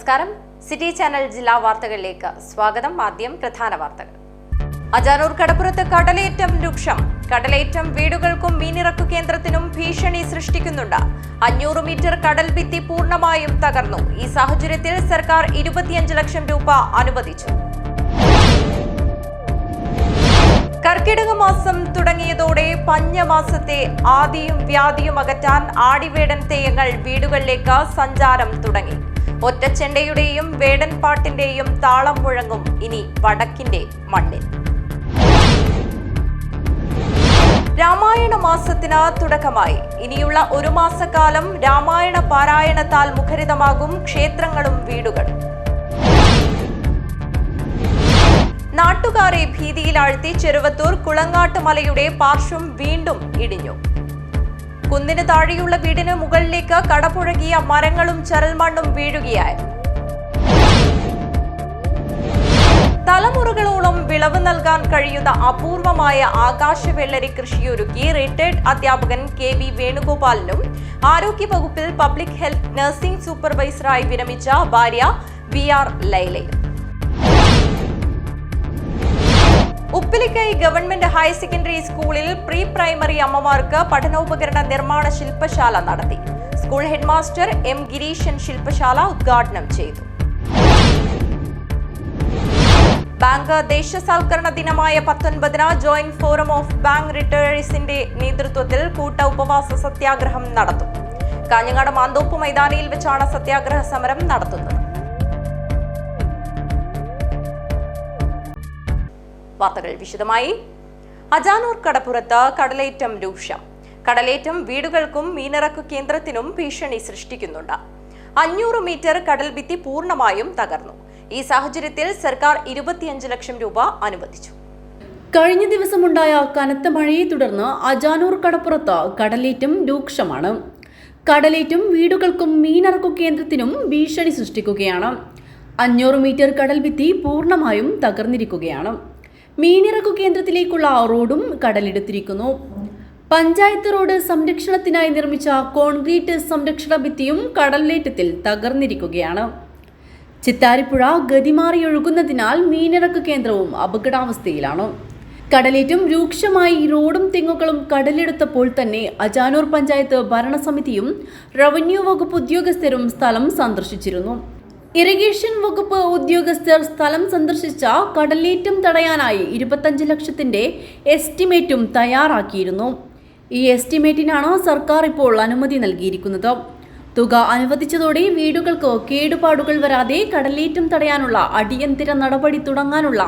നമസ്കാരം. City channel ജില്ലാ വാർത്തകളിലേക്ക് സ്വാഗതം. ആദ്യം പ്രധാന വാർത്തകൾ. അജാനൂർ കടപ്പുറത്ത് കടലേറ്റം രൂക്ഷം. കടലേറ്റം വീടുകൾക്കും മീനിറക്കു കേന്ദ്രത്തിനും ഭീഷണി സൃഷ്ടിക്കുന്നുണ്ട്. 500 മീറ്റർ കടൽ ഭിത്തി പൂർണ്ണമായും തകർന്നു. ഈ സാഹചര്യത്തിൽ സർക്കാർ 25 ലക്ഷം രൂപ അനുവദിച്ചു. കർക്കിടക മാസം തുടങ്ങിയതോടെ പഞ്ഞമാസത്തെ ആദിയും വ്യാധിയും അകറ്റാൻ ആടിവേടൻ തെയ്യങ്ങൾ വീടുകളിലേക്ക് സഞ്ചാരം തുടങ്ങി. ഒറ്റച്ചെണ്ടയുടെയും വേടൻ പാട്ടിന്റെയും താളം മുഴങ്ങും ഇനി വടക്കിന്റെ മണ്ണിൽ. രാമായണ മാസത്തിന് തുടക്കമായി. ഇനിയുള്ള ഒരു മാസക്കാലം രാമായണ പാരായണത്താൽ മുഖരിതമാകും ക്ഷേത്രങ്ങളും വീടുകളും. നാട്ടുകാരെ ഭീതിയിലാഴ്ത്തി ചെറുവത്തൂർ കുളങ്ങാട്ട് മലയുടെ പാർശ്വം വീണ്ടും ഇടിഞ്ഞു. കുന്നിന് താഴെയുള്ള വീടിന് മുകളിലേക്ക് കടപുഴകിയ മരങ്ങളും ചരൽമണ്ണും വീഴുകയായി. തലമുറകളോളം വിളവ് നൽകാൻ കഴിയുന്ന അപൂർവമായ ആകാശവെള്ളരി കൃഷിയൊരുക്കി റിട്ടയർഡ് അധ്യാപകൻ KV വേണുഗോപാലിനും ആരോഗ്യവകുപ്പിൽ പബ്ലിക് ഹെൽത്ത് നഴ്സിംഗ് സൂപ്പർവൈസറായി വിരമിച്ച ഭാര്യ VR ലൈലയും. ഉപ്പിലിക്കൈ ഗവൺമെന്റ് ഹയർ സെക്കൻഡറി സ്കൂളിൽ പ്രീ പ്രൈമറി അമ്മമാർക്ക് പഠനോപകരണ നിർമ്മാണ ശില്പശാല നടത്തി. സ്കൂൾ ഹെഡ്മാസ്റ്റർ M ഗിരീശൻ ശില്പശാല ഉദ്ഘാടനം ചെയ്തു. ബാങ്ക് ദേശസാൽക്കരണ ദിനമായ 19-ന് ജോയിന്റ് ഫോറം ഓഫ് ബാങ്ക് റിട്ടയേഴ്സിന്റെ നേതൃത്വത്തിൽ കൂട്ട ഉപവാസ സത്യാഗ്രഹം നടത്തും. കാഞ്ഞങ്ങാട് മാന്തോപ്പ് മൈതാനിയിൽ വെച്ചാണ് സത്യാഗ്രഹ സമരം നടത്തുന്നത്. വാർത്തകൾ വിശദമായി. അജാനൂർ കടപ്പുറത്ത് കടലേറ്റം രൂക്ഷം. കടലേറ്റം വീടുകൾക്കും മീനിറക്കു കേന്ദ്രത്തിനും ഭീഷണി സൃഷ്ടിക്കുന്നുണ്ട്. 500 മീറ്റർ കടൽ ഭിത്തി പൂർണ്ണമായും തകർന്നു. ഈ സാഹചര്യത്തിൽ സർക്കാർ 25 ലക്ഷം രൂപ അനുവദിച്ചു. കഴിഞ്ഞ ദിവസമുണ്ടായ കനത്ത മഴയെ തുടർന്ന് അജാനൂർ കടപ്പുറത്ത് കടലേറ്റം രൂക്ഷമാണ്. കടലേറ്റം വീടുകൾക്കും മീനിറക്കു കേന്ദ്രത്തിനും ഭീഷണി സൃഷ്ടിക്കുകയാണ്. 500 മീറ്റർ കടൽ ഭിത്തി പൂർണ്ണമായും തകർന്നിരിക്കുകയാണ്. മീനിറക്കു കേന്ദ്രത്തിലേക്കുള്ള റോഡും കടലെടുത്തിരിക്കുന്നു. പഞ്ചായത്ത് റോഡ് സംരക്ഷണത്തിനായി നിർമ്മിച്ച കോൺക്രീറ്റ് സംരക്ഷണ ഭിത്തിയും കടലേറ്റത്തിൽ തകർന്നിരിക്കുകയാണ്. ചിത്താരിപ്പുഴ ഗതിമാറി ഒഴുകുന്നതിനാൽ മീനിറക്കു കേന്ദ്രവും അപകടാവസ്ഥയിലാണ്. കടലേറ്റം രൂക്ഷമായി റോഡും തെങ്ങുകളും കടലെടുത്തപ്പോൾ തന്നെ അജാനൂർ പഞ്ചായത്ത് ഭരണസമിതിയും റവന്യൂ വകുപ്പ് ഉദ്യോഗസ്ഥരും സ്ഥലം സന്ദർശിച്ചിരുന്നു. ഇറിഗേഷൻ വകുപ്പ് ഉദ്യോഗസ്ഥർ സ്ഥലം സന്ദർശിച്ച കടലേറ്റം തടയാനായി 25 ലക്ഷത്തിന്റെ എസ്റ്റിമേറ്റും തയ്യാറാക്കിയിരുന്നു. ഈ എസ്റ്റിമേറ്റിനാണ് സർക്കാർ ഇപ്പോൾ അനുമതി നൽകിയിരിക്കുന്നത്. തുക അനുവദിച്ചതോടെ വീടുകൾക്ക് കേടുപാടുകൾ വരാതെ കടലേറ്റം തടയാനുള്ള അടിയന്തര നടപടി തുടങ്ങാനുള്ള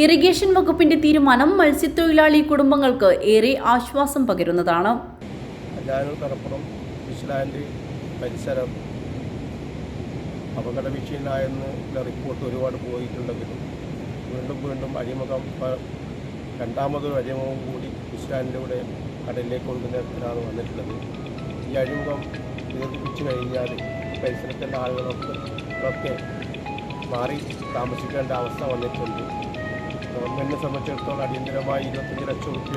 ഇറിഗേഷൻ വകുപ്പിന്റെ തീരുമാനം മത്സ്യത്തൊഴിലാളി കുടുംബങ്ങൾക്ക് ഏറെ ആശ്വാസം പകരുന്നതാണ്. അപകട ഭീഷണിയിലായെന്നുള്ള റിപ്പോർട്ട് ഒരുപാട് പോയിട്ടുണ്ടെങ്കിലും വീണ്ടും അഴിമുഖം രണ്ടാമതൊരു അഴിമുഖം കൂടി ഫിഷ്ലാൻഡിലൂടെ കടലിലേക്ക് കൊണ്ടുവരുന്നതിനാണ് വന്നിട്ടുള്ളത്. ഈ അഴിമുഖം ദീർഘിപ്പിച്ചു കഴിഞ്ഞാൽ പരിസരത്തുള്ള ആളുകളൊക്കെ മാറി താമസിക്കേണ്ട അവസ്ഥ വന്നിട്ടുണ്ട്. ഗവൺമെൻറ്റിനെ സംബന്ധിച്ചിടത്തോളം അടിയന്തരമായി 25 ലക്ഷം രൂപ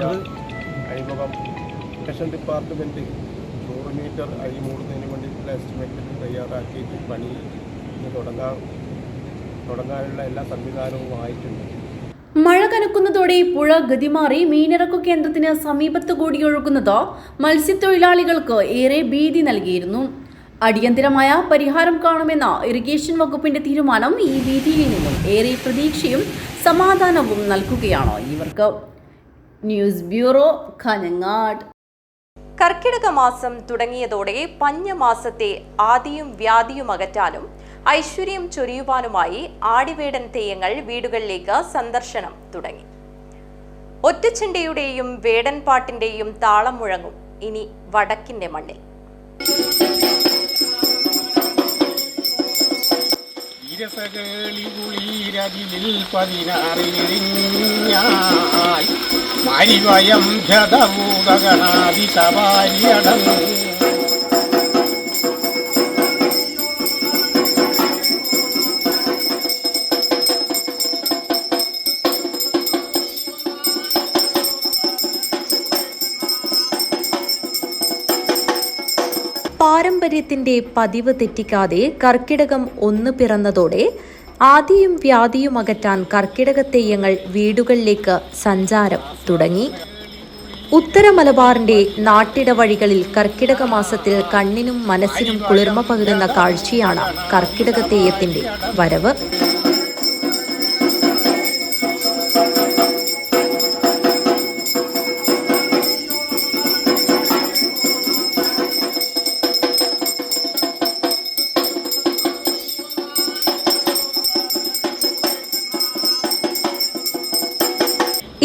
അഴിമുഖം ഇറിഗേഷൻ ഡിപ്പാർട്ട്മെൻറ്റ് 100 മീറ്റർ അഴി മൂടുന്നതിന് വേണ്ടിയിട്ടുള്ള എസ്റ്റിമേറ്റ് തയ്യാറാക്കിയിട്ട് പണി തുടങ്ങാനുള്ള എല്ലാ സംവിധാനവും ആയിട്ടുണ്ട്. മഴ കനക്കുന്നതോടെ പുഴ ഗതിമാറി മീനിറക്കു കേന്ദ്രത്തിന് സമീപത്ത് കൂടി ഒഴുകുന്നത് മത്സ്യത്തൊഴിലാളികൾക്ക് ഏറെ ഭീതി നൽകിയിരുന്നു. അടിയന്തരമായ പരിഹാരം കാണുമെന്ന ഇറിഗേഷൻ വകുപ്പിന്റെ തീരുമാനം ഈ ഭീതിയിൽ നിന്നും ഏറെ പ്രതീക്ഷയും സമാധാനവും നൽകുകയാണ് ഇവർക്ക്. News bureau, Kanhangad. കർക്കിടക മാസം തുടങ്ങിയതോടെ പഞ്ഞമാസത്തെ ആദിയും വ്യാധിയും അകറ്റാനും ഐശ്വര്യം ചൊരിയുവാനുമായി ആടിവേടൻ തെയ്യങ്ങൾ വീടുകളിലേക്ക് സന്ദർശനം തുടങ്ങി. ഒറ്റച്ചെണ്ടയുടെയും വേടൻ പാട്ടിന്റെയും താളം മുഴങ്ങും ഇനി വടക്കിന്റെ മണ്ണിൽ. പാരമ്പര്യത്തിന്റെ പതിവ് തെറ്റിക്കാതെ കർക്കിടകം 1 പിറന്നതോടെ ആദിയും വ്യാധിയും അകറ്റാൻ കർക്കിടക തെയ്യങ്ങൾ വീടുകളിലേക്ക് സഞ്ചാരം തുടങ്ങി. ഉത്തര മലബാറിന്റെ നാട്ടിട വഴികളിൽ കർക്കിടക മാസത്തിൽ കണ്ണിനും മനസ്സിനും കുളിർമ പകരുന്ന കാഴ്ചയാണ് കർക്കിടക തെയ്യത്തിന്റെ വരവ്.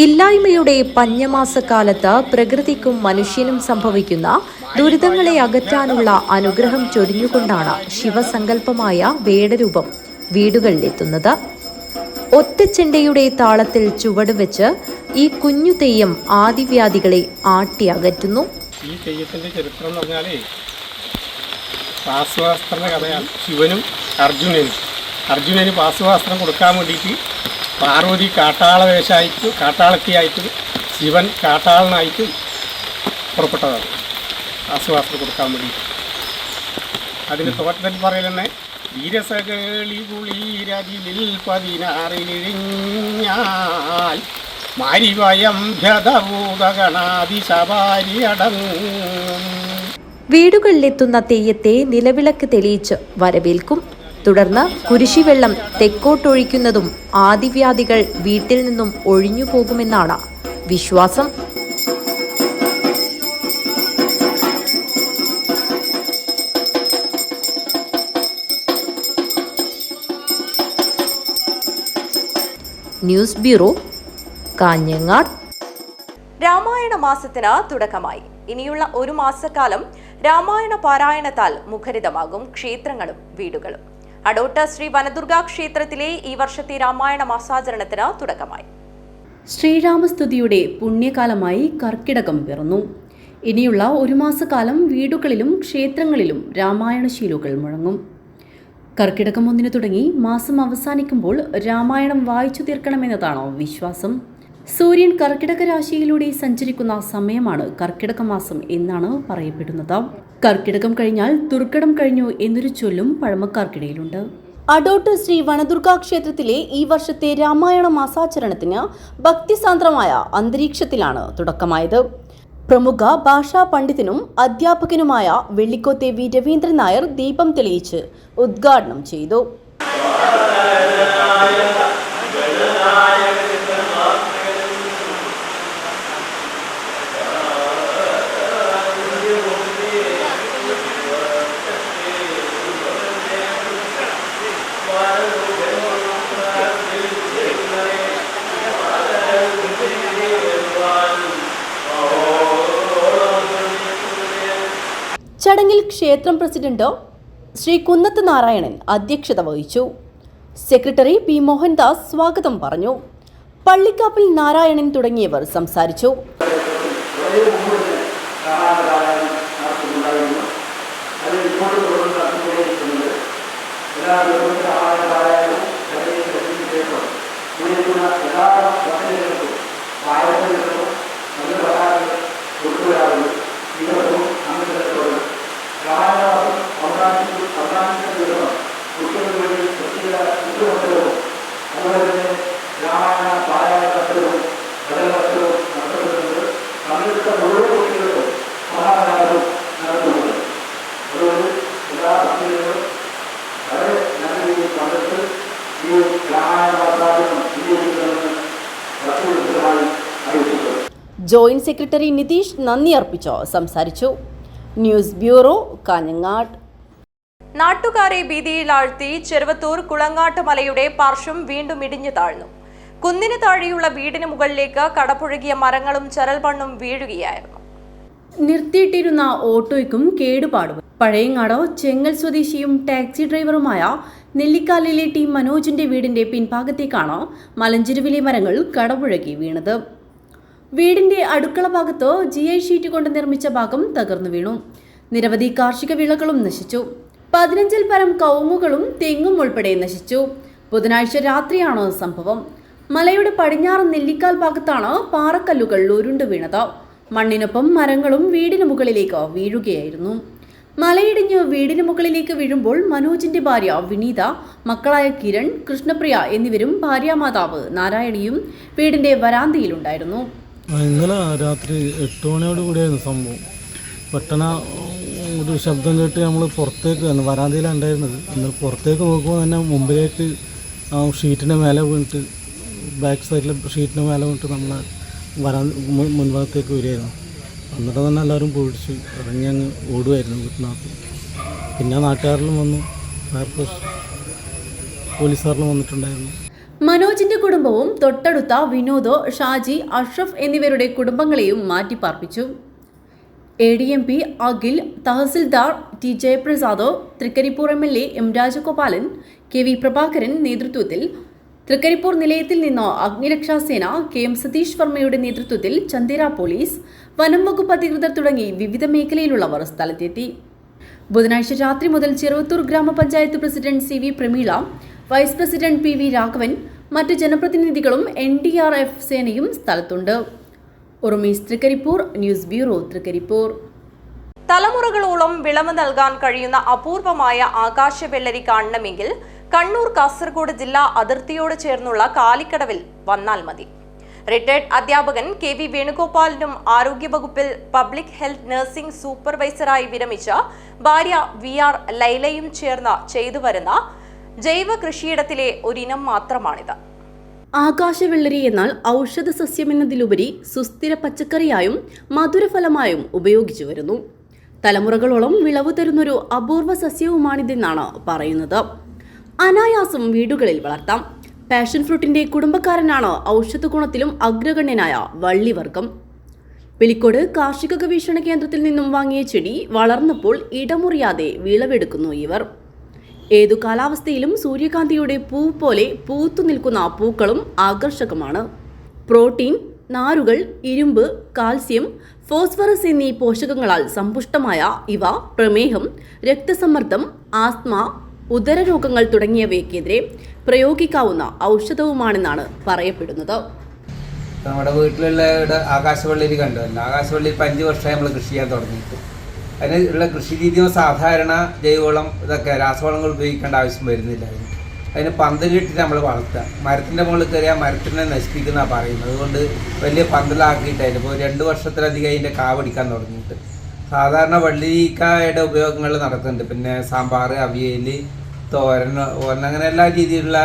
ഇല്ലായ്മയുടെ പഞ്ഞമാസക്കാലത്ത് പ്രകൃതിക്കും മനുഷ്യനും സംഭവിക്കുന്ന ദുരിതങ്ങളെ അകറ്റാനുള്ള അനുഗ്രഹം ചൊരിഞ്ഞുകൊണ്ടാണ് ശിവസങ്കല്പമായ വേടരൂപം വീടുകളിലെത്തുന്നത്. ഒറ്റച്ചെണ്ടയുടെ താളത്തിൽ ചുവടുവെച്ച് ഈ കുഞ്ഞു തെയ്യം ആദിവ്യാധികളെ ആട്ടി അകറ്റുന്നു. ഈ തെയ്യത്തിന്റെ ചരിത്രം എന്ന് പറഞ്ഞാൽ പാർശ്വവസ്ത്രന്റെ കഥയാണ്. ശിവനും അർജുനന് പാർശ്വവസ്ത്രം കൊടുക്കാൻ വേണ്ടിയിട്ട് പാർവതി കാട്ടാളത്തിയായിട്ടും ശിവൻ കാട്ടാളനായിട്ടും പുറപ്പെട്ടതാണ് പാർശ്വവസ്ത്രം കൊടുക്കാൻ വേണ്ടിയിട്ട്. അതിന് തോറ്റത്തിൽ പറയൽ തന്നെ വീരസകളി കുളീരതിൽ 16 മാരിവയം ഭൂതഗണാതിശബാരി അടങ്ങും. വീടുകളിലെത്തുന്ന തെയ്യത്തെ നിലവിളക്ക് തെളിയിച്ച് വരവേൽക്കും. തുടർന്ന് കുരിശിവെള്ളം തെക്കോട്ടൊഴിക്കുന്നതും ആദിവ്യാധികൾ വീട്ടിൽ നിന്നും ഒഴിഞ്ഞു പോകുമെന്നാണ് വിശ്വാസം. News bureau, Kanhangad. രാമായണ മാസത്തിന് തുടക്കമായി. ഇനിയുള്ള ഒരു മാസക്കാലം രാമായണ പാരായണത്താൽ മുഖരിതമാകും ക്ഷേത്രങ്ങളും വീടുകളും. അടോട്ട് ശ്രീ വനദുർഗാ ക്ഷേത്രത്തിലെ ഈ വർഷത്തെ രാമായണ മാസാചരണത്തിന് തുടക്കമായി. ശ്രീരാമസ്തുതിയുടെ പുണ്യകാലമായി കർക്കിടകം പിറന്നു. ഇനിയുള്ള ഒരു മാസക്കാലം വീടുകളിലും ക്ഷേത്രങ്ങളിലും രാമായണശീലുകൾ മുഴങ്ങും. കർക്കിടകം 1 തുടങ്ങി മാസം അവസാനിക്കുമ്പോൾ രാമായണം വായിച്ചു തീർക്കണമെന്നതാണ് വിശ്വാസം. സൂര്യൻ കർക്കിടക രാശിയിലൂടെ സഞ്ചരിക്കുന്ന സമയമാണ് കർക്കിടക മാസം എന്നാണ് പറയപ്പെടുന്നത്. കർക്കിടകം കഴിഞ്ഞാൽ ദുർഘടം കഴിഞ്ഞു എന്നൊരു ചൊല്ലും പഴമക്കാർക്കിടയിലുണ്ട്. അടോട്ട് ശ്രീ വനദുർഗാ ക്ഷേത്രത്തിലെ ഈ വർഷത്തെ രാമായണ മാസാചരണത്തിന് ഭക്തിസാന്ദ്രമായ അന്തരീക്ഷത്തിലാണ് തുടക്കമായത്. പ്രമുഖ ഭാഷാ പണ്ഡിതനും അധ്യാപകനുമായ വെള്ളിക്കോത്തെ വി രവീന്ദ്രൻ നായർ ദീപം തെളിയിച്ച് ഉദ്ഘാടനം ചെയ്തു. ചടങ്ങിൽ ക്ഷേത്രം പ്രസിഡന്റ് ശ്രീ കുന്നത്ത് നാരായണൻ അധ്യക്ഷത വഹിച്ചു. സെക്രട്ടറി പി മോഹൻദാസ് സ്വാഗതം പറഞ്ഞു. പള്ളിക്കാപ്പിൽ നാരായണൻ തുടങ്ങിയവർ സംസാരിച്ചു. ജോയിന്റ് സെക്രട്ടറി നിതീഷ് നന്ദി അർപ്പിച്ച് സംസാരിച്ചു. News bureau, Kanhangad. നാട്ടുകാരെ ഭീതിയിലാഴ്ത്തി ചെറുവത്തൂർ കുളങ്ങാട്ട് മലയുടെ പാർശ്വം വീണ്ടും ഇടിഞ്ഞു താഴ്ന്നു. കുന്നിന് താഴെയുള്ള വീടിന് മുകളിലേക്ക് കടപുഴകിയ മരങ്ങളും ചരൽമണ്ണും വീഴുകയായിരുന്നു. നിർത്തിയിട്ടിരുന്ന ഓട്ടോയ്ക്കും കേടുപാടും. പഴയങ്ങാട് ചെങ്ങൽ സ്വദേശിയും ടാക്സി ഡ്രൈവറുമായ നെല്ലിക്കാലിലെ ടി മനോജിന്റെ വീടിന്റെ പിൻഭാഗത്തേക്കാണ് മലഞ്ചെരുവിലെ മരങ്ങൾ കടപുഴകി വീണത്. വീടിന്റെ അടുക്കള ഭാഗത്ത് GI ഷീറ്റ് കൊണ്ട് നിർമ്മിച്ച ഭാഗം തകർന്നു വീണു. നിരവധി കാർഷിക വിളകളും നശിച്ചു. 15-ൽ പരം കവുങ്ങുകളും തെങ്ങും ഉൾപ്പെടെ നശിച്ചു. ബുധനാഴ്ച രാത്രിയാണ് സംഭവം. മലയുടെ പടിഞ്ഞാറ് നെല്ലിക്കാൽ ഭാഗത്താണ് പാറക്കല്ലുകൾ ഉരുണ്ടു വീണത്. മണ്ണിനൊപ്പം മരങ്ങളും വീടിന് മുകളിലേക്ക് വീഴുകയായിരുന്നു. മലയിടിഞ്ഞ് വീടിന് മുകളിലേക്ക് വീഴുമ്പോൾ മനോജിന്റെ ഭാര്യ വിനീത, മക്കളായ കിരൺ, കൃഷ്ണപ്രിയ എന്നിവരും ഭാര്യാമാതാവ് നാരായണിയും വീടിന്റെ വരാന്തയിലുണ്ടായിരുന്നു. ഇന്നലെ രാത്രി 8 മണിയോട് കൂടിയായിരുന്നു സംഭവം. പെട്ടെന്ന് ഒരു ശബ്ദം കേട്ട് നമ്മൾ പുറത്തേക്ക് വന്നു. വരാന്തയിലാണ് ഉണ്ടായിരുന്നത്. എന്നാൽ പുറത്തേക്ക് നോക്കുമ്പോൾ തന്നെ മുമ്പിലേക്ക് ഷീറ്റിൻ്റെ മേലെ വീണിട്ട്, ബാക്ക് സൈഡിലെ ഷീറ്റിൻ്റെ മേലെ വീണിട്ട് നമ്മളെ മുൻഭാഗത്തേക്ക് വരികയായിരുന്നു. എന്നിട്ട് തന്നെ എല്ലാവരും പേടിച്ച് ഇറങ്ങി അങ്ങ് ഓടുമായിരുന്നു വീട്ടിനകത്ത്. പിന്നെ നാട്ടുകാരിലും വന്നു, ഫയർഫോഴ്സ് പോലീസുകാരിലും വന്നിട്ടുണ്ടായിരുന്നു. മനോജിന്റെ കുടുംബവും തൊട്ടടുത്ത വിനോദ്, ഷാജി, അഷ്റഫ് എന്നിവരുടെ കുടുംബങ്ങളെയും മാറ്റിപ്പാർപ്പിച്ചു. ADMP Akhil, tahsildar T Jayaprasad, Trikaripur MLA M Rajagopalan, KV Prabhakaran നേതൃത്വത്തിൽ തൃക്കരിപ്പൂർ നിലയത്തിൽ നിന്ന് അഗ്നിരക്ഷാസേന, KM സതീഷ് വർമ്മയുടെ നേതൃത്വത്തിൽ ചന്ദേര പോലീസ്, വനം വകുപ്പ് അധികൃതർ തുടങ്ങി വിവിധ മേഖലയിലുള്ളവർ സ്ഥലത്തെത്തി. ബുധനാഴ്ച രാത്രി മുതൽ Cheruvathur grama panchayat president CV Prameela, vice president PV Raghavan, മറ്റ് ജനപ്രതിനിധികളും NDRF സേനയും സ്ഥലത്തുണ്ട്. Urumees Trikaripur, news bureau Trikaripur. തലമുറകളോളം വിളവ് നൽകാൻ കഴിയുന്ന അപൂർവമായ ആകാശവെള്ളരി കാണണമെങ്കിൽ കണ്ണൂർ കാസർഗോഡ് ജില്ലാ അതിർത്തിയോട് ചേർന്നുള്ള കാലിക്കടവിൽ വന്നാൽ മതി. റിട്ടയർഡ് അധ്യാപകൻ KV വേണുഗോപാലിനും ആരോഗ്യവകുപ്പിൽ പബ്ലിക് ഹെൽത്ത് നഴ്സിംഗ് സൂപ്പർവൈസറായി വിരമിച്ച ഭാര്യ VR ലൈലയും ചേർന്ന് ചെയ്തുവരുന്ന ജൈവ കൃഷിയിടത്തിലെ ഒരിനം മാത്രമാണിത്. ആകാശവെള്ളരി എന്നാൽ ഔഷധ സസ്യമെന്നതിലുപരി സുസ്ഥിര പച്ചക്കറിയായും മധുരഫലമായും ഉപയോഗിച്ചു വരുന്നു. തലമുറകളോളം വിളവ് തരുന്നൊരു അപൂർവ സസ്യവുമാണിതെന്നാണ് പറയുന്നത്. അനായാസം വീടുകളിൽ വളർത്താം. പാഷൻ ഫ്രൂട്ടിന്റെ കുടുംബക്കാരനാണ് ഔഷധ ഗുണത്തിലും അഗ്രഗണ്യനായ വള്ളിവർഗം. വെളിക്കോട് കാർഷിക ഗവേഷണ കേന്ദ്രത്തിൽ നിന്നും വാങ്ങിയ ചെടി വളർന്നപ്പോൾ ഇടമുറിയാതെ വിളവെടുക്കുന്നു ഇവർ. ഏതു കാലാവസ്ഥയിലും സൂര്യകാന്തിയുടെ പൂ പോലെ പൂത്തു നിൽക്കുന്ന പൂക്കളും ആകർഷകമാണ്. പ്രോട്ടീൻ, നാരുകൾ, ഇരുമ്പ്, കാൽസ്യം, ഫോസ്ഫറസ് എന്നീ പോഷകങ്ങളാൽ സമ്പുഷ്ടമായ ഇവ പ്രമേഹം, രക്തസമ്മർദ്ദം, ആസ്മ, ഉദരരോഗങ്ങൾ തുടങ്ങിയവയ്ക്കെതിരെ പ്രയോഗിക്കാവുന്ന ഔഷധവുമാണെന്നാണ് പറയപ്പെടുന്നത്. നമ്മുടെ വീട്ടിലുള്ള ആകാശവെള്ളരി കണ്ടല്ലോ. ആകാശവെള്ളരി ഇപ്പം 5 വർഷമായി നമ്മൾ കൃഷി ചെയ്യാൻ തുടങ്ങിയിട്ട്. അതിനുള്ള കൃഷി രീതിയും സാധാരണ ജൈവവളം ഇതൊക്കെ രാസവളങ്ങൾ ഉപയോഗിക്കേണ്ട ആവശ്യം വരുന്നില്ല. അതിന് പന്തലിട്ടിട്ട് നമ്മൾ വളർത്തുക. മരത്തിൻ്റെ മുകളിൽ കയറിയാൽ മരത്തിനെ നശിപ്പിക്കുന്നതാണ് പറയുന്നത്. അതുകൊണ്ട് വലിയ പന്തലാക്കിയിട്ടായിരുന്നു. ഇപ്പോൾ 2 വർഷത്തിലധികം അതിൻ്റെ കാവടിക്കാൻ തുടങ്ങിയിട്ട്. സാധാരണ വള്ളിക്കായുടെ ഉപയോഗങ്ങൾ നടക്കുന്നുണ്ട്. പിന്നെ സാമ്പാർ, അവിയൽ, തോരൻ, അങ്ങനെ എല്ലാ രീതിയിലുള്ള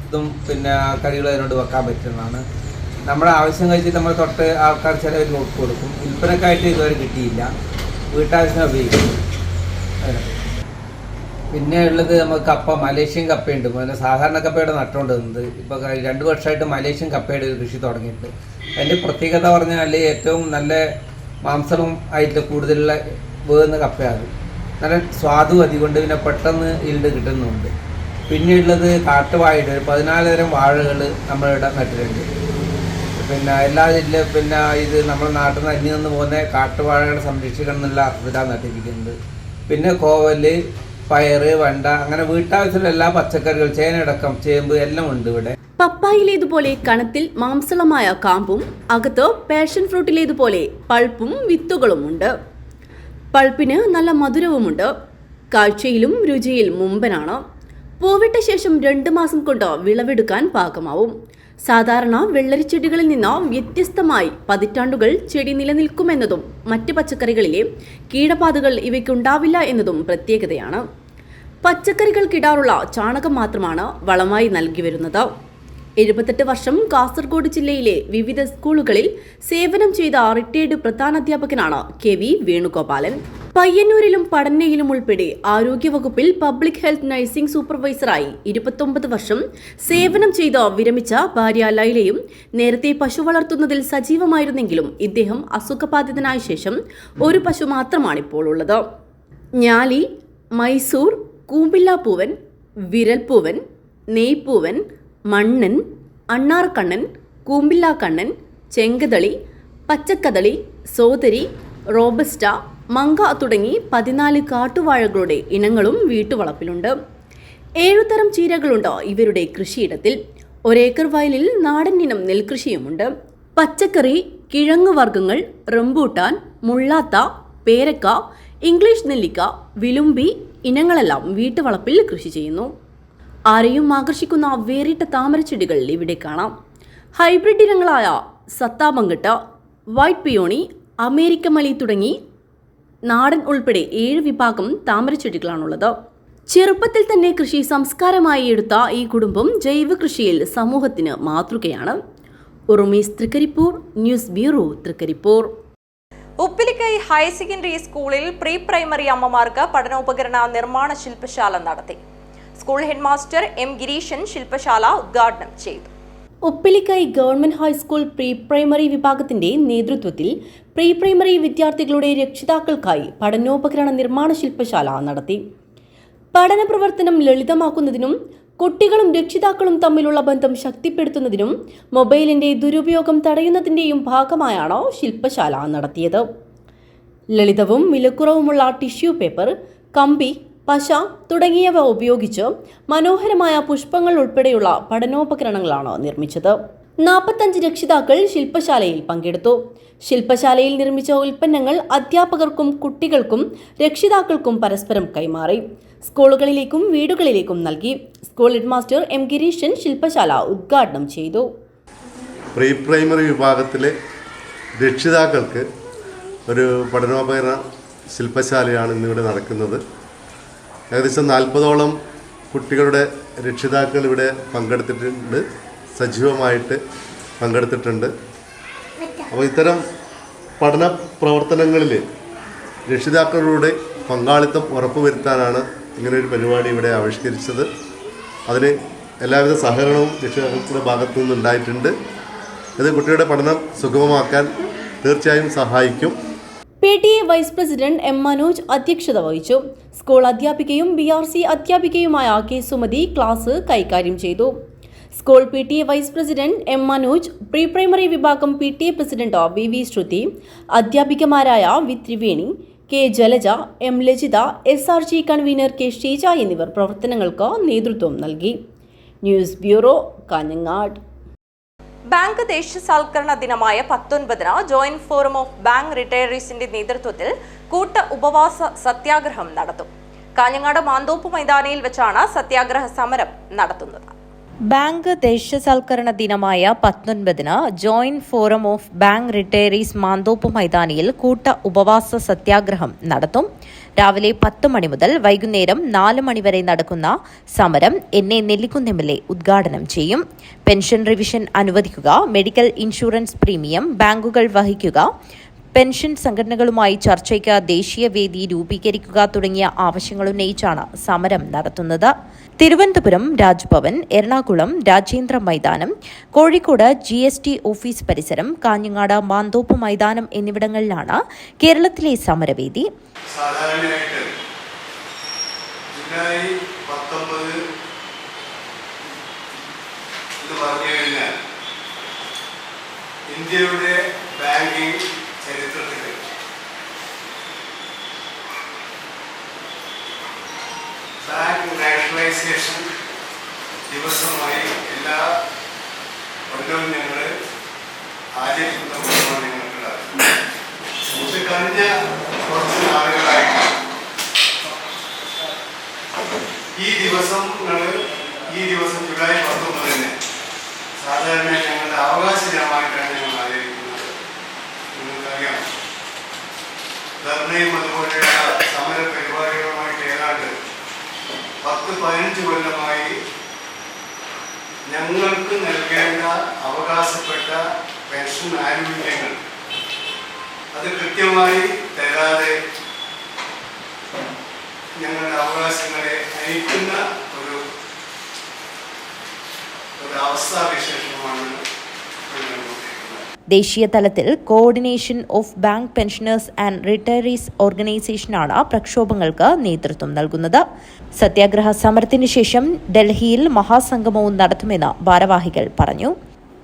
ഇതും പിന്നെ കറികൾ അതിനോട് വെക്കാൻ പറ്റുന്നതാണ്. നമ്മുടെ ആവശ്യം കഴിച്ചിട്ട് നമ്മൾ തൊട്ട് ആൾക്കാർ ചിലവർ കൊടുക്കും. വിൽപ്പനക്കായിട്ട് ഇതുവരെ കിട്ടിയില്ല. വീട്ടാവശ്യം ഉപയോഗിക്കും. പിന്നെ ഉള്ളത് നമുക്ക് കപ്പ, മലേഷ്യൻ കപ്പയുണ്ട്. പിന്നെ സാധാരണ കപ്പയുടെ നട്ടുകൊണ്ടിരുന്നത് ഇപ്പോൾ 2 വർഷമായിട്ട് മലേഷ്യൻ കപ്പയുടെ ഒരു കൃഷി തുടങ്ങിയിട്ട്. അതിൻ്റെ പ്രത്യേകത പറഞ്ഞാൽ ഏറ്റവും നല്ല മാംസവും ആയിട്ട് കൂടുതലുള്ള വേകുന്ന കപ്പയാണ്. നല്ല സ്വാദും അതുകൊണ്ട് പിന്നെ പെട്ടെന്ന് ഈൽഡ് കിട്ടുന്നുണ്ട്. പിന്നെ ഉള്ളത് കാട്ടുവാഴയുടെ 14 തരം വാഴകൾ നമ്മളിവിടെ നട്ടിട്ടുണ്ട്. പിന്നെ എല്ലാ ജില്ലയും പിന്നെ ഇത് നമ്മുടെ നാട്ടിൽ നിന്ന് അന്യം നിന്ന് പോകുന്ന കാട്ടുവാഴകളെ സംരക്ഷിക്കണം എന്നുള്ള അർത്ഥത്തിലാണ് നട്ടിരിക്കുന്നത്. പിന്നെ കോവല്, പയറ്, വെണ്ട, അങ്ങനെ വീട്ടാവശ്യമുള്ള എല്ലാ പച്ചക്കറികൾ, ചേനയടക്കം, ചേമ്പ് എല്ലാം ഉണ്ട് ഇവിടെ. പപ്പായിലേതുപോലെ കണത്തിൽ മാംസളമായ കാമ്പും അകത്ത് പാഷൻ ഫ്രൂട്ടിലേതുപോലെ പൾപ്പും വിത്തുകളും ഉണ്ട്. പൾപ്പിന് നല്ല മധുരവുമുണ്ട്. കാഴ്ചയിലും രുചിയിൽ മുമ്പനാണ്. പൂവിട്ട ശേഷം 2 മാസം കൊണ്ട് വിളവെടുക്കാൻ പാകമാവും. സാധാരണ വെള്ളരിച്ചെടികളിൽ നിന്ന് വ്യത്യസ്തമായി പതിറ്റാണ്ടുകൾ ചെടി നിലനിൽക്കുമെന്നതും മറ്റ് പച്ചക്കറികളിലെ കീടബാധകൾ ഇവയ്ക്കുണ്ടാവില്ല എന്നതും പ്രത്യേകതയാണ്. പച്ചക്കറികൾക്കിടാറുള്ള ചാണകം മാത്രമാണ് വളമായി നൽകി വരുന്നത്. 78 വർഷം കാസർഗോഡ് ജില്ലയിലെ വിവിധ സ്കൂളുകളിൽ സേവനം ചെയ്ത റിട്ടയർഡ് പ്രധാനാധ്യാപകനാണ് KV വേണുഗോപാലൻ. പയ്യന്നൂരിലും പടന്നയിലും ഉൾപ്പെടെ ആരോഗ്യവകുപ്പിൽ പബ്ലിക് ഹെൽത്ത് നഴ്സിംഗ് സൂപ്പർവൈസറായി 29 വർഷം സേവനം ചെയ്ത് വിരമിച്ച ഭാര്യ ലൈലയും നേരത്തെ പശു വളർത്തുന്നതിൽ സജീവമായിരുന്നെങ്കിലും ഇദ്ദേഹം അസുഖബാധിതനായ ശേഷം ഒരു പശു മാത്രമാണിപ്പോൾ ഉള്ളത്. ഞാലി, മൈസൂർ, കൂമ്പില്ലാപ്പൂവൻ, വിരൽപ്പൂവൻ, നെയ്പ്പൂവൻ, മണ്ണൻ, അണ്ണാർക്കണ്ണൻ, കൂമ്പില്ലാക്കണ്ണൻ, ചെങ്കതളി, പച്ചക്കദളി, സോദരി, റോബസ്റ്റ, മങ്ക തുടങ്ങി 14 കാട്ടുവാഴകളുടെ ഇനങ്ങളും വീട്ടുവളപ്പിലുണ്ട്. 7 തരം ചീരകളുണ്ട് ഇവരുടെ കൃഷിയിടത്തിൽ. 1 ഏക്കർ വയലിൽ നാടൻ ഇനം നെൽകൃഷിയുമുണ്ട്. പച്ചക്കറി, കിഴങ്ങുവർഗ്ഗങ്ങൾ, റംബൂട്ടാൻ, മുള്ളാത്ത, പേരക്ക, ഇംഗ്ലീഷ് നെല്ലിക്ക, വിലുമ്പി ഇനങ്ങളെല്ലാം വീട്ടുവളപ്പിൽ കൃഷി ചെയ്യുന്നു. ആരെയും ആകർഷിക്കുന്ന വേറിട്ട താമരച്ചെടികൾ ഇവിടെ കാണാം. ഹൈബ്രിഡ് ഇനങ്ങളായ സത്താബങ്കട്ട, വൈറ്റ് പിയോണി, അമേരിക്ക മലി തുടങ്ങി നാടൻ ഉൾപ്പെടെ 7 വിഭാഗം താമരച്ചെടികളാണുള്ളത്. ചെറുപ്പത്തിൽ തന്നെ കൃഷി സംസ്കാരമായി എടുത്ത ഈ കുടുംബം ജൈവ കൃഷിയിൽ സമൂഹത്തിന് മാതൃകയാണ്. Urumees Trikaripur, news bureau Trikaripur. Uppilikkai higher secondary സ്കൂളിൽ പ്രീ പ്രൈമറി അമ്മമാർക്ക് പഠനോപകരണ നിർമ്മാണ ശില്പശാല നടത്തി. സ്കൂൾ ഹെഡ്മാസ്റ്റർ എം ഗിരീശൻ ശില്പശാല ഉദ്ഘാടനം ചെയ്തു. Uppilikkai government high school pre primary വിഭാഗത്തിന്റെ നേതൃത്വത്തിൽ പ്രീ പ്രൈമറി വിദ്യാർത്ഥികളുടെ രക്ഷിതാക്കൾക്കായി പഠനോപകരണ നിർമ്മാണ ശില്പശാല നടത്തി. പഠന പ്രവർത്തനം ലളിതമാക്കുന്നതിനും കുട്ടികളും രക്ഷിതാക്കളും തമ്മിലുള്ള ബന്ധം ശക്തിപ്പെടുത്തുന്നതിനും മൊബൈലിന്റെ ദുരുപയോഗം തടയുന്നതിന്റെയും ഭാഗമായാണ് ശില്പശാല നടത്തിയത്. ലളിതവും വിലക്കുറവുമുള്ള ടിഷ്യൂ പേപ്പർ, കമ്പി, പശ തുടങ്ങിയവ ഉപയോഗിച്ച് മനോഹരമായ പുഷ്പങ്ങൾ ഉൾപ്പെടെയുള്ള പഠനോപകരണങ്ങളാണ് നിർമ്മിച്ചത്. 45 രക്ഷിതാക്കൾ ശില്പശാലയിൽ പങ്കെടുത്തു. ശില്പശാലയിൽ നിർമ്മിച്ച ഉൽപ്പന്നങ്ങൾ അധ്യാപകർക്കും കുട്ടികൾക്കും രക്ഷിതാക്കൾക്കും പരസ്പരം കൈമാറി സ്കൂളുകളിലേക്കും വീടുകളിലേക്കും നൽകി. സ്കൂൾ ഹെഡ്മാസ്റ്റർ എം ഗിരീശൻ ശില്പശാല ഉദ്ഘാടനം ചെയ്തു. പ്രീ പ്രൈമറി വിഭാഗത്തിലെ രക്ഷിതാക്കൾക്ക് ഒരു പഠനോപകരണ ശില്പശാലയാണ് ഇന്നിവിടെ നടക്കുന്നത്. ഏകദേശം 40ഓളം കുട്ടികളുടെ രക്ഷിതാക്കൾ ഇവിടെ പങ്കെടുത്തിട്ടുണ്ട്, സജീവമായിട്ട് പങ്കെടുത്തിട്ടുണ്ട്. അപ്പോൾ ഇത്തരം പഠന പ്രവർത്തനങ്ങളിൽ രക്ഷിതാക്കളുടെ പങ്കാളിത്തം ഉറപ്പുവരുത്താനാണ് ഇങ്ങനൊരു പരിപാടി ഇവിടെ ആവിഷ്കരിച്ചത്. അതിന് എല്ലാവിധ സഹകരണവും രക്ഷിതാക്കളുടെ ഭാഗത്തു നിന്നുണ്ടായിട്ടുണ്ട്. ഇത് കുട്ടിയുടെ പഠനം സുഗമമാക്കാൻ തീർച്ചയായും സഹായിക്കും. PTA vice president M Manoj അധ്യക്ഷത വഹിച്ചു. സ്കൂൾ അധ്യാപികയും BRC അധ്യാപികയുമായ കെ സുമതി ക്ലാസ് കൈകാര്യം ചെയ്തു. School PTA vice president M Manoj, pre primary വിഭാഗം PTA പ്രസിഡന്റ് VV ശ്രുതി, അധ്യാപികമാരായ V Thriveni, K Jalaja, M Lajitha, SRG convener K Sheeja എന്നിവർ പ്രവർത്തനങ്ങൾക്ക് നേതൃത്വം നൽകി. News bureau, Kanhangad. ബാങ്ക് ദേശസാൽക്കരണ ദിനമായ 19-ന് ജോയിന്റ് ഫോറം ഓഫ് ബാങ്ക് റിട്ടയറീസിന്റെ നേതൃത്വത്തിൽ കൂട്ട ഉപവാസ സത്യാഗ്രഹം നടത്തും. കാഞ്ഞങ്ങാട് മാന്തോപ്പ് മൈതാനിയിൽ വെച്ചാണ് സത്യാഗ്രഹ സമരം നടത്തുന്നത്. ബാങ്ക് ദേശസാൽക്കരണ ദിനമായ 19-ന് joint forum of bank retirees Manthoppu മൈതാനിയിൽ കൂട്ട ഉപവാസ സത്യാഗ്രഹം നടത്തും. രാവിലെ 10 മണി മുതൽ വൈകുന്നേരം 4 മണി വരെ നടക്കുന്ന സമരം നെല്ലിക്കുന്ന് MLA ഉദ്ഘാടനം ചെയ്യും. പെൻഷൻ റിവിഷൻ അനുവദിക്കുക, മെഡിക്കൽ ഇൻഷുറൻസ് പ്രീമിയം ബാങ്കുകൾ വഹിക്കുക, പെൻഷൻ സംഘടനകളുമായി ചർച്ചയ്ക്ക് ദേശീയ വേദി രൂപീകരിക്കുക തുടങ്ങിയ ആവശ്യങ്ങൾ ഉന്നയിച്ചാണ് സമരം നടത്തുന്നത്. തിരുവനന്തപുരം രാജ്ഭവൻ, എറണാകുളം രാജേന്ദ്ര മൈതാനം, കോഴിക്കോട് GST ഓഫീസ് പരിസരം, കാഞ്ഞങ്ങാട് മാന്തോപ്പ് മൈതാനം എന്നിവിടങ്ങളിലാണ് കേരളത്തിലെ സമരവേദി. സാധാരണയായിട്ട് ജൂലൈ 19 എന്ന് പറഞ്ഞു കഴിഞ്ഞാൽ ഇന്ത്യയുടെ ബാങ്കിംഗ് ചരിത്രത്തിൽ ബാങ്ക് നാഷണലൈസേഷൻ ദിവസമായി എല്ലാ കൊല്ലവും ഞങ്ങൾ ആചരിക്കുന്ന ദിവസമാണ് ഞങ്ങൾക്കുള്ളത്. കഴിഞ്ഞ കുറച്ച് നാളുകളായിട്ട് ഈ ദിവസം ജൂലൈ 19-ന് സാധാരണ ഞങ്ങളുടെ അവകാശ ദിനമായിട്ടാണ് ഞങ്ങൾ ആചരിക്കുന്നത്. നിങ്ങൾക്കറിയാം, ധർണയും അതുപോലെയുള്ള സമര പരിപാടികളുമായിട്ട് ഏതാണ്ട് 10-15 കൊല്ലമായി ഞങ്ങൾക്ക് നൽകേണ്ട അവകാശപ്പെട്ട പെൻഷൻ ആനുകൂല്യങ്ങൾ അത് കൃത്യമായി തരാതെ ഞങ്ങളുടെ അവകാശങ്ങളെ നയിക്കുന്ന ഒരു അവസ്ഥാവിശേഷമാണ്. ദേശീയ തലത്തിൽ coordination of bank pensioners and retirees ഓർഗനൈസേഷനാണ് പ്രക്ഷോഭങ്ങൾക്ക് നേതൃത്വം നൽകുന്നത്. സത്യാഗ്രഹ സമരത്തിന് ശേഷം ഡൽഹിയിൽ മഹാസംഗമവും നടത്തുമെന്ന് ഭാരവാഹികൾ പറഞ്ഞു.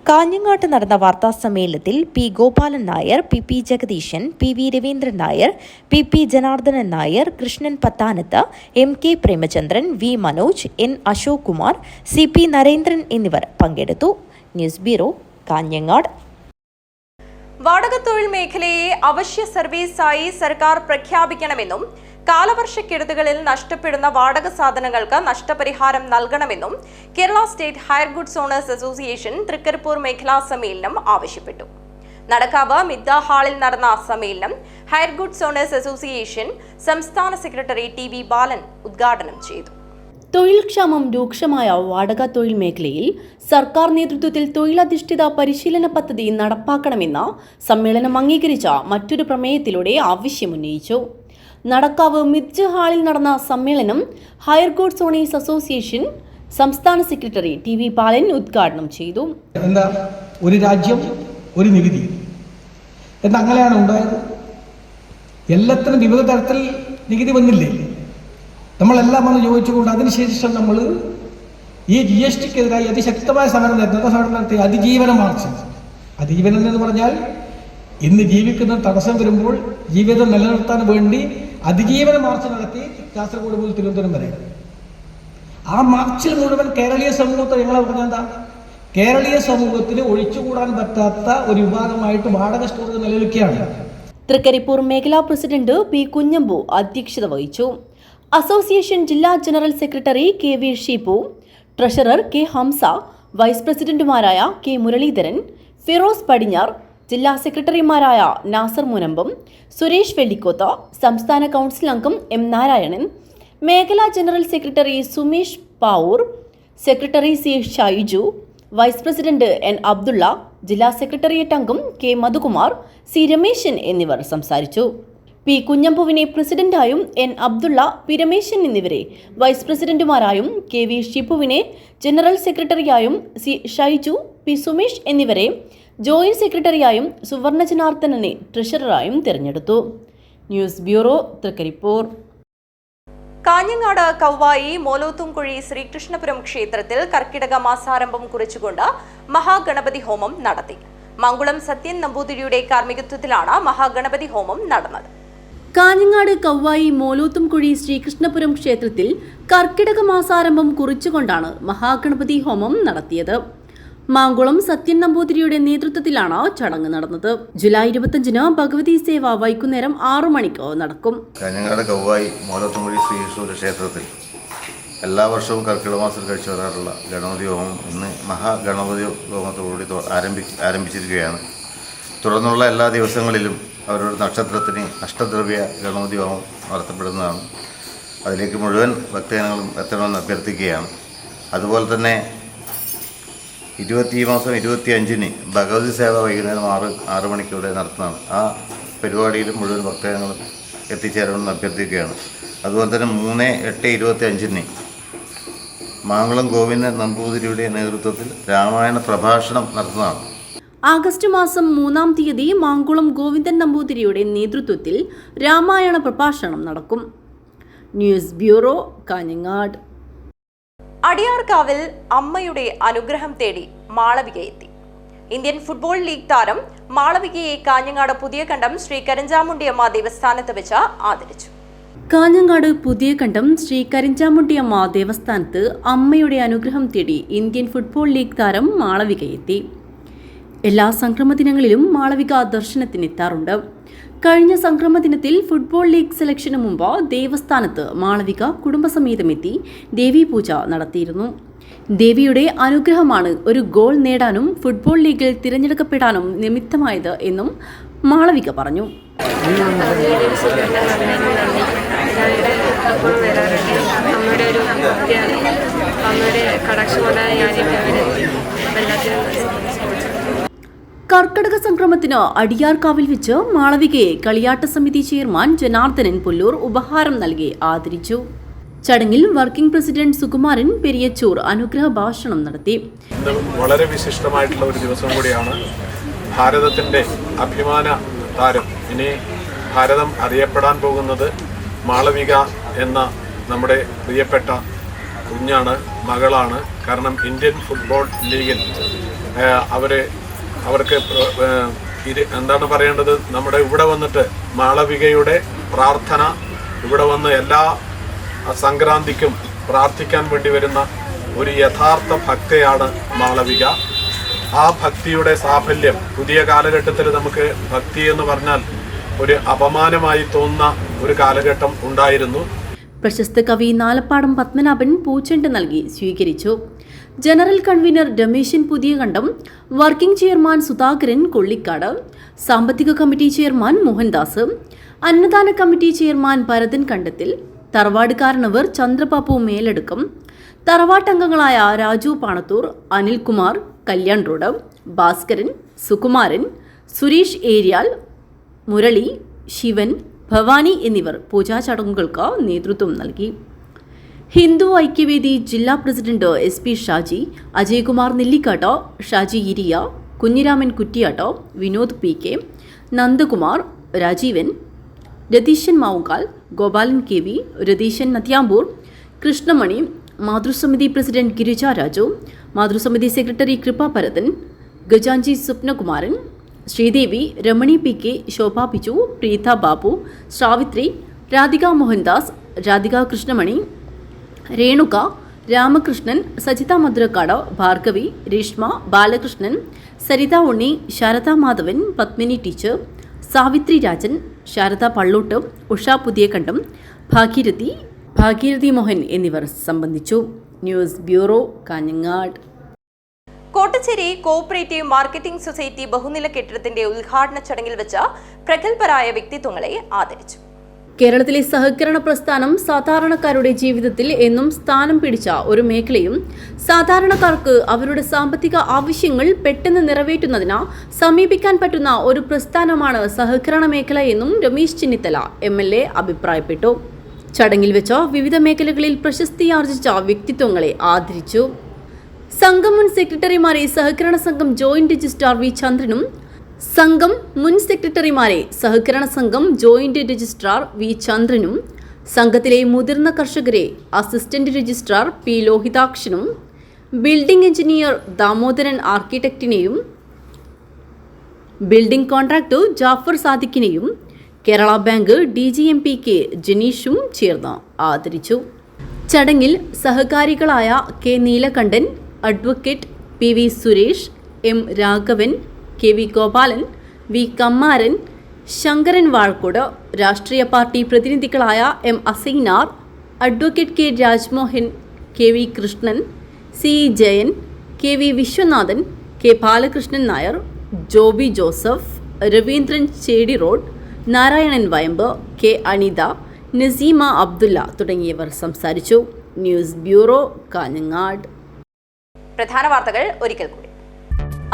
കാഞ്ഞങ്ങാട്ട് നടന്ന വാർത്താസമ്മേളനത്തിൽ P. ഗോപാലൻ നായർ, PP ജഗദീശൻ, PV Raveendran Nair, PP Janardhanan Nair, Krishnan Pathanath, MK Premachandran, V. Manoj, N. Ashok Kumar, CP Narendran എന്നിവർ പങ്കെടുത്തു. News bureau, Kanhangad. വാടകത്തൊഴിൽ മേഖലയെ അവശ്യ സർവീസായി സർക്കാർ പ്രഖ്യാപിക്കണമെന്നും കാലവർഷക്കെടുതികളിൽ നഷ്ടപ്പെടുന്ന വാടക സാധനങ്ങൾക്ക് നഷ്ടപരിഹാരം നൽകണമെന്നും Kerala state hire goods owners association Trikaripur മേഖലാ സമ്മേളനം ആവശ്യപ്പെട്ടു. നടക്കാവ് മിദ്ദ ഹാളിൽ നടന്ന സമ്മേളനം ഹയർ ഗുഡ്സ് ഓണേഴ്സ് അസോസിയേഷൻ സംസ്ഥാന സെക്രട്ടറി TV ബാലൻ ഉദ്ഘാടനം ചെയ്തു. തൊഴിൽ ക്ഷാമം രൂക്ഷമായ വാടക തൊഴിൽ മേഖലയിൽ സർക്കാർ നേതൃത്വത്തിൽ തൊഴിലധിഷ്ഠിത പരിശീലന പദ്ധതി നടപ്പാക്കണമെന്ന സമ്മേളനം അംഗീകരിച്ച മറ്റൊരു പ്രമേയത്തിലൂടെ ആവശ്യമുന്നയിച്ചു. നടക്കാവ് മിദ്ദ ഹാളിൽ നടന്ന സമ്മേളനം ഹയർ ഗുഡ്സ് ഓണേഴ്സ് അസോസിയേഷൻ സംസ്ഥാന സെക്രട്ടറി TV ബാലൻ ഉദ്ഘാടനം ചെയ്തു. എന്താ ഒരു രാജ്യം ഒരു നികുതി എന്നങ്ങനെയാണ് ഉണ്ടായത്. എല്ലാത്തിനും വിവിധ തരത്തിൽ നികുതി വന്നില്ലേ? നമ്മളെല്ലാം വന്ന് ചോദിച്ചുകൊണ്ട് അതിനുശേഷം നമ്മൾ ഈ GSTക്കെതിരായി അതിശക്തമായ സമരം നടത്തി അതിജീവന മാർച്ച്. അതിജീവനം എന്ന് പറഞ്ഞാൽ ഇന്ന് ജീവിക്കുന്ന തടസ്സം വരുമ്പോൾ ജീവിതം നിലനിർത്താൻ വേണ്ടി അതിജീവന മാർച്ച് നടത്തി കാസർഗോഡ് മുതൽ തിരുവനന്തപുരം വരെ. ആ മാർച്ചിൽ മുഴുവൻ കേരളീയ സമൂഹത്തെ ഞങ്ങളെ പറഞ്ഞെന്താ, കേരളീയ സമൂഹത്തിന് ഒഴിച്ചുകൂടാൻ പറ്റാത്ത ഒരു വിഭാഗമായിട്ട് വാടക സ്റ്റോറുകൾ നിലനിൽക്കുകയാണ്. തൃക്കരിപ്പൂർ മേഖലാ പ്രസിഡന്റ് P. കുഞ്ഞമ്പു അധ്യക്ഷത വഹിച്ചു. അസോസിയേഷൻ ജില്ലാ general secretary KV Sheeppu, treasurer K. Hamsa, vice പ്രസിഡന്റുമാരായ K. മുരളീധരൻ, ഫിറോസ് പടിഞ്ഞാർ, ജില്ലാ സെക്രട്ടറിമാരായ നാസർ മുനമ്പം, സുരേഷ് വെള്ളിക്കോത്ത, സംസ്ഥാന കൗൺസിൽ അംഗം M. നാരായണൻ, മേഖലാ general secretary Sumesh Pavoor, secretary C. Shaiju, vice president N. Abdulla, ജില്ലാ സെക്രട്ടേറിയറ്റ് അംഗം K. മധുകുമാർ, C. രമേശൻ എന്നിവർ സംസാരിച്ചു. P. കുഞ്ഞമ്പുവിനെ പ്രസിഡന്റായും N. Abdulla, P. Rameshan എന്നിവരെ വൈസ് പ്രസിഡന്റുമാരായും KV ഷിപ്പുവിനെ ജനറൽ സെക്രട്ടറിയായും C. ഷൈജു, P. സുമേഷ് എന്നിവരെ ജോയിന്റ് സെക്രട്ടറിയായും സുവർണ ജനാർദ്ദനനെ ട്രഷററായും തിരഞ്ഞെടുത്തു. News bureau, Trikaripur. കാഞ്ഞങ്ങാട് കവ്വായി മോലോത്തുംകുഴി ശ്രീകൃഷ്ണപുരം ക്ഷേത്രത്തിൽ കർക്കിടക മാസാരംഭം കുറിച്ചുകൊണ്ട് മഹാഗണപതി ഹോമം നടത്തി. മംഗുളം സത്യൻ നമ്പൂതിരിയുടെ കാർമ്മികത്വത്തിലാണ് മഹാഗണപതി ഹോമം നടന്നത്. കാഞ്ഞങ്ങാട് കവ്വായി മോലോത്തുംകുഴി ശ്രീകൃഷ്ണപുരം ക്ഷേത്രത്തിൽ കർക്കിടക മാസാരംഭം കുറിച്ചുകൊണ്ടാണ് മഹാഗണപതി ഹോമം നടത്തിയത്. മാങ്കുളം സത്യൻ നമ്പൂതിരിയുടെ നേതൃത്വത്തിലാണ് ചടങ്ങ് നടന്നത്. ജൂലൈ 25-ന് ഭഗവതി സേവ വൈകുന്നേരം 6 മണിക്ക് നടക്കും. കാഞ്ഞങ്ങാട് കവ്വായി മോലോത്തുംകുഴി ശ്രീകൃഷ്ണപുരം ക്ഷേത്രത്തിൽ എല്ലാ വർഷവും കർക്കിടക മാസത്തിൽ കഴിച്ചു വരാറുള്ള ഗണപതി ഹോമം ഇന്ന് മഹാഗണപതി ഹോമത്തോടുകൂടി ആരംഭിച്ചിരിക്കുകയാണ്. തുടർന്നുള്ള എല്ലാ ദിവസങ്ങളിലും അവരുടെ നക്ഷത്രത്തിന് അഷ്ടദ്രവ്യ ഗണപതി ഹോമം നടത്തപ്പെടുന്നതാണ്. അതിലേക്ക് മുഴുവൻ ഭക്തജനങ്ങളും എത്തണമെന്ന് അഭ്യർത്ഥിക്കുകയാണ്. അതുപോലെ തന്നെ ഈ മാസം 25-ന് ഭഗവതി സേവ വൈകുന്നേരം 6 മണിക്കൂടെ നടത്തുന്നതാണ്. ആ പരിപാടിയിലും മുഴുവൻ ഭക്തജനങ്ങളും എത്തിച്ചേരണമെന്ന് അഭ്യർത്ഥിക്കുകയാണ്. അതുപോലെ തന്നെ 3/8/25-ന് മാങ്കുളം ഗോവിന്ദൻ നമ്പൂതിരിയുടെ നേതൃത്വത്തിൽ രാമായണ പ്രഭാഷണം നടത്തുന്നതാണ്. ആഗസ്റ്റ് മാസം 3-ാം തീയതി മാങ്കുളം ഗോവിന്ദൻ നമ്പൂതിരിയുടെ നേതൃത്വത്തിൽ രാമായണ പ്രഭാഷണം നടക്കും. News bureau, Kanhangad. അടിയാർക്കാവിൽ അമ്മയുടെ അനുഗ്രഹം തേടി മാളവിക എത്തി. ഇന്ത്യൻ ഫുട്ബോൾ ലീഗ് താരം മാളവികയെ കാഞ്ഞങ്ങാട് പുതിയ കണ്ടം ശ്രീ കരിഞ്ചാമുണ്ടിയമ്മ ദേവസ്ഥാനത്ത് വെച്ച് ആദരിച്ചു. കാഞ്ഞങ്ങാട് പുതിയ കണ്ടം ശ്രീ കരിഞ്ചാമുണ്ടിയമ്മ ദേവസ്ഥാനത്ത് അമ്മയുടെ അനുഗ്രഹം തേടി ഇന്ത്യൻ ഫുട്ബോൾ ലീഗ് താരം മാളവിക എത്തി. എല്ലാ സംക്രമ ദിനങ്ങളിലും മാളവിക ദർശനത്തിനെത്താറുണ്ട്. കഴിഞ്ഞ സംക്രമ ദിനത്തിൽ ഫുട്ബോൾ ലീഗ് സെലക്ഷന് മുമ്പ് ദേവസ്ഥാനത്ത് മാളവിക കുടുംബസമേതമെത്തി ദേവീപൂജ നടത്തിയിരുന്നു. ദേവിയുടെ അനുഗ്രഹമാണ് ഒരു ഗോൾ നേടാനും ഫുട്ബോൾ ലീഗിൽ തിരഞ്ഞെടുക്കപ്പെടാനും നിമിത്തമായത് എന്നും മാളവിക പറഞ്ഞു. കർക്കടക സംക്രമത്തിന് അടിയാർക്കാവിൽ വെച്ച് മാളവികയെ കളിയാട്ട സമിതി ചെയർമാൻ ജനാർദ്ദനൻ പുല്ലൂർ ഉപഹാരം നൽകി ആദരിച്ചു. ചടങ്ങിൽ വർക്കിംഗ് പ്രസിഡന്റ് സുകുമാരൻ പെരിയച്ചൂർ അനുഗ്രഹ ഭാഷണം നടത്തി. വളരെ വിശിഷ്ടമായിട്ടുള്ള ഒരു ദിവസം കൂടിയാണ്. ഭാരതത്തിൻ്റെ അഭിമാന താരം, ഇനി ഭാരതം അറിയപ്പെടാൻ പോകുന്നത് മാളവിക എന്ന നമ്മുടെ പ്രിയപ്പെട്ട കുഞ്ഞാണ്, മകളാണ്. കാരണം ഇന്ത്യൻ ഫുട്ബോൾ ലീഗിൽ അവർക്ക് എന്താണ് പറയേണ്ടത്, നമ്മുടെ ഇവിടെ വന്നിട്ട് മാളവികയുടെ പ്രാർത്ഥന, ഇവിടെ വന്ന് എല്ലാ സംക്രാന്തിക്കും പ്രാർത്ഥിക്കാൻ വേണ്ടി വരുന്ന ഒരു യഥാർത്ഥ ഭക്തയാണ് മാളവിക. ആ ഭക്തിയുടെ സാഫല്യം പുതിയ കാലഘട്ടത്തിൽ നമുക്ക് ഭക്തി എന്ന് പറഞ്ഞാൽ ഒരു അപമാനമായി തോന്നുന്ന ഒരു കാലഘട്ടം ഉണ്ടായിരുന്നു. പ്രശസ്ത കവി നാലപ്പാടം പത്മനാഭൻ പൂച്ചെണ്ട് നൽകി സ്വീകരിച്ചു. General convener Rameshan Puthiyakandam, working chairman Sudhakaran Kollikkad, സാമ്പത്തിക കമ്മിറ്റി ചെയർമാൻ മോഹൻദാസ്, അന്നദാന കമ്മിറ്റി ചെയർമാൻ ഭരതൻ കണ്ടത്തിൽ, തറവാട് കാരണവർ ചന്ദ്രബാബു മേലടുക്കം, തറവാട്ടംഗങ്ങളായ രാജു പാണത്തൂർ, അനിൽകുമാർ, കല്യാൺ റോഡ്, ഭാസ്കരൻ, സുകുമാരൻ, സുരേഷ് ഏരിയാൽ, മുരളി, ശിവൻ, ഭവാനി എന്നിവർ പൂജാ ചടങ്ങുകൾക്ക് നേതൃത്വം നൽകി. ഹിന്ദു ഐക്യവേദി ജില്ലാ president SP Shaji, Ajaykumar Nellikkatt, Shaji Iriya, Kunhiraman Kuttiyatt, Vinod PK, Nandakumar, Rajeevan, Ratheeshan Mavukal, Gopalan KV, Ratheeshan Nadyampur, Krishnamani, മാതൃസമിതി പ്രസിഡന്റ് ഗിരിജ രാജു, മാതൃസമിതി സെക്രട്ടറി കൃപ ഭരതൻ, ഗജാഞ്ചി സ്വപ്നകുമാരൻ, ശ്രീദേവി, രമണി PK, ശോഭ ബിജു, പ്രീത ബാബു, സാവിത്രി, രാധിക മോഹൻദാസ്, രാധിക കൃഷ്ണമണി, രേണുക, രാമകൃഷ്ണൻ, സജിത മധുരക്കാട്, ഭാർഗവി, രേഷ്മ, ബാലകൃഷ്ണൻ, സരിത ഉണ്ണി, ശാരദ മാധവൻ, പത്മിനി ടീച്ചർ, സാവിത്രി രാജൻ, ശാരദ പള്ളോട്ട്, ഉഷ പുതിയകണ്ടം, ഭാഗീരഥി മോഹൻ എന്നിവർ സംബന്ധിച്ചു. News bureau, Kanhangad. Kottachery cooperative marketing society ബഹുനില കെട്ടിടത്തിന്റെ ഉദ്ഘാടന ചടങ്ങിൽ വെച്ച് പ്രഗത്ഭരായ വ്യക്തിത്വങ്ങളെ ആദരിച്ചു. കേരളത്തിലെ സഹകരണ പ്രസ്ഥാനം സാധാരണക്കാരുടെ ജീവിതത്തിൽ എന്നും സ്ഥാനം പിടിച്ച ഒരു മേഖലയും സാധാരണക്കാർക്ക് അവരുടെ സാമ്പത്തിക ആവശ്യങ്ങൾ പെട്ടെന്ന് നിറവേറ്റുന്നതിന് സമീപിക്കാൻ പറ്റുന്ന ഒരു പ്രസ്ഥാനമാണ് സഹകരണ മേഖല എന്നും രമേശ് ചെന്നിത്തല MLA അഭിപ്രായപ്പെട്ടു. ചടങ്ങിൽ വെച്ച് വിവിധ മേഖലകളിൽ പ്രശസ്തിയാർജിച്ച വ്യക്തിത്വങ്ങളെ ആദരിച്ചു. സംഘം മുൻ സെക്രട്ടറിമാരെ സഹകരണ സംഘം ജോയിന്റ് രജിസ്ട്രാർ V ചന്ദ്രനും സംഘം മുൻ സെക്രട്ടറിമാരെ സഹകരണ സംഘം ജോയിന്റ് രജിസ്ട്രാർ V ചന്ദ്രനും സംഘത്തിലെ മുതിർന്ന കർഷകരെ അസിസ്റ്റന്റ് രജിസ്ട്രാർ P ലോഹിതാക്ഷനും ബിൽഡിംഗ് എഞ്ചിനീയർ ദാമോദരൻ ആർക്കിടെക്റ്റിനെയും ബിൽഡിംഗ് കോൺട്രാക്ടർ ജാഫർ സാദിഖിനെയും കേരള ബാങ്ക് DGMPK ജനീഷും ചേർന്ന് ആദരിച്ചു. ചടങ്ങിൽ സഹകാരികളായ K Neelakantan, advocate PV Suresh, M Raghavan, KV Gopalan, V Kammaran, Shankaran Vazhakkod, രാഷ്ട്രീയ പാർട്ടി പ്രതിനിധികളായ M Asainar, advocate K Rajmohan, KV Krishnan, C Jayan, KV Viswanathan, K Balakrishnan Nair, Joby Joseph, Raveendran Chedi road, Narayanan Vayambu, K Anitha, Naseema Abdulla തുടങ്ങിയവർ സംസാരിച്ചു. News bureau, Kanhangad. പ്രധാന വാർത്തകൾ ഒരിക്കൽ കൂടി.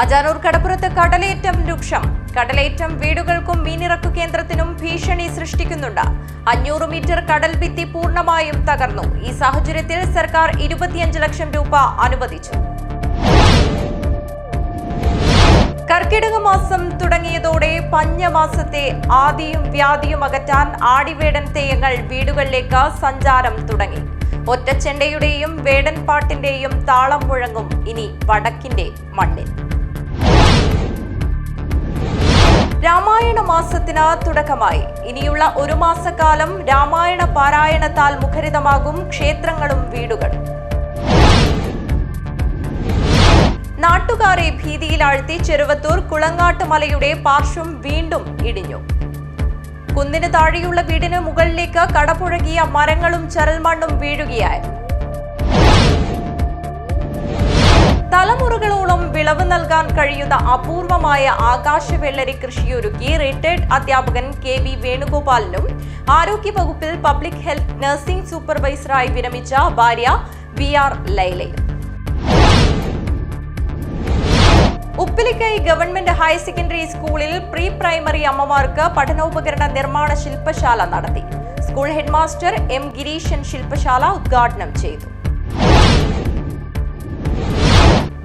അജാനൂർ കടപ്പുറത്ത് കടലേറ്റം രൂക്ഷം. കടലേറ്റം വീടുകൾക്കും മീനിറക്കു കേന്ദ്രത്തിനും ഭീഷണി സൃഷ്ടിക്കുന്നുണ്ട്. 500 മീറ്റർ കടൽ ഭിത്തി പൂർണ്ണമായും തകർന്നു. ഈ സാഹചര്യത്തിൽ സർക്കാർ 25 ലക്ഷം രൂപ അനുവദിച്ചു. കർക്കിടക മാസം തുടങ്ങിയതോടെ പഞ്ഞമാസത്തെ ആദിയും വ്യാധിയും അകറ്റാൻ ആടിവേടൻ തെയ്യങ്ങൾ വീടുകളിലേക്ക് സഞ്ചാരം തുടങ്ങി. ഒറ്റച്ചെണ്ടയുടെയും വേടൻ പാട്ടിന്റെയും താളം മുഴങ്ങും ഇനി വടക്കിന്റെ മണ്ണിൽ. രാമായണ മാസത്തിന് തുടക്കമായി. ഇനിയുള്ള ഒരു മാസക്കാലം രാമായണ പാരായണത്താൽ മുഖരിതമാകും ക്ഷേത്രങ്ങളും വീടുകളും. നാട്ടുകാരെ ഭീതിയിലാഴ്ത്തി ചെറുവത്തൂർ കുളങ്ങാട്ട് മലയുടെ പാർശ്വം വീണ്ടും ഇടിഞ്ഞു. കുന്നിന് താഴെയുള്ള വീടിന് മുകളിലേക്ക് കടപുഴകിയ മരങ്ങളും ചരൽമണ്ണും വീഴുകയായി. തലമുറകളോളം വിളവ് നൽകാൻ കഴിയുന്ന അപൂർവമായ ആകാശവെള്ളരി കൃഷിയൊരുക്കി റിട്ടയർഡ് അധ്യാപകൻ KV വേണുഗോപാലിനും ആരോഗ്യവകുപ്പിൽ പബ്ലിക് ഹെൽത്ത് നഴ്സിംഗ് സൂപ്പർവൈസറായി വിരമിച്ച ഭാര്യ VR ലൈലയും. ഉപ്പിലിക്കൈ ഗവൺമെന്റ് ഹയർ സെക്കൻഡറി സ്കൂളിൽ പ്രീ പ്രൈമറി അമ്മമാർക്ക് പഠനോപകരണ നിർമ്മാണ ശില്പശാല നടത്തി. സ്കൂൾ ഹെഡ്മാസ്റ്റർ M ഗിരീശൻ ശില്പശാല ഉദ്ഘാടനം ചെയ്തു.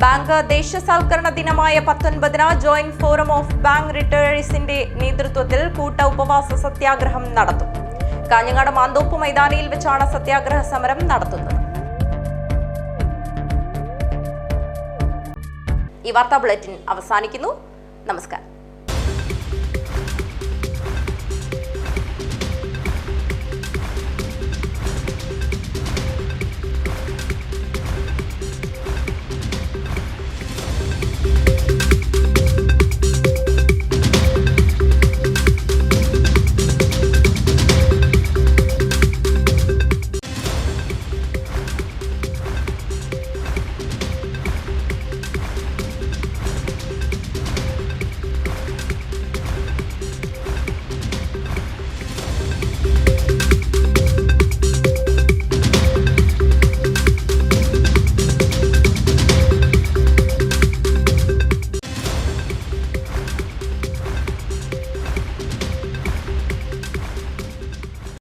ബാങ്ക് ദേശസാൽക്കരണ ദിനമായ 19-ന് ജോയിന്റ് ഫോറം ഓഫ് ബാങ്ക് റിട്ടയറീസിന്റെ നേതൃത്വത്തിൽ കൂട്ട ഉപവാസ സത്യാഗ്രഹം നടത്തും. കാഞ്ഞങ്ങാട് മാന്തോപ്പ് മൈതാനിയിൽ വെച്ചാണ് സത്യാഗ്രഹ സമരം നടത്തുന്നത്. ഈ വാർത്താ ബുള്ളറ്റിൻ അവസാനിക്കുന്നു. നമസ്കാരം.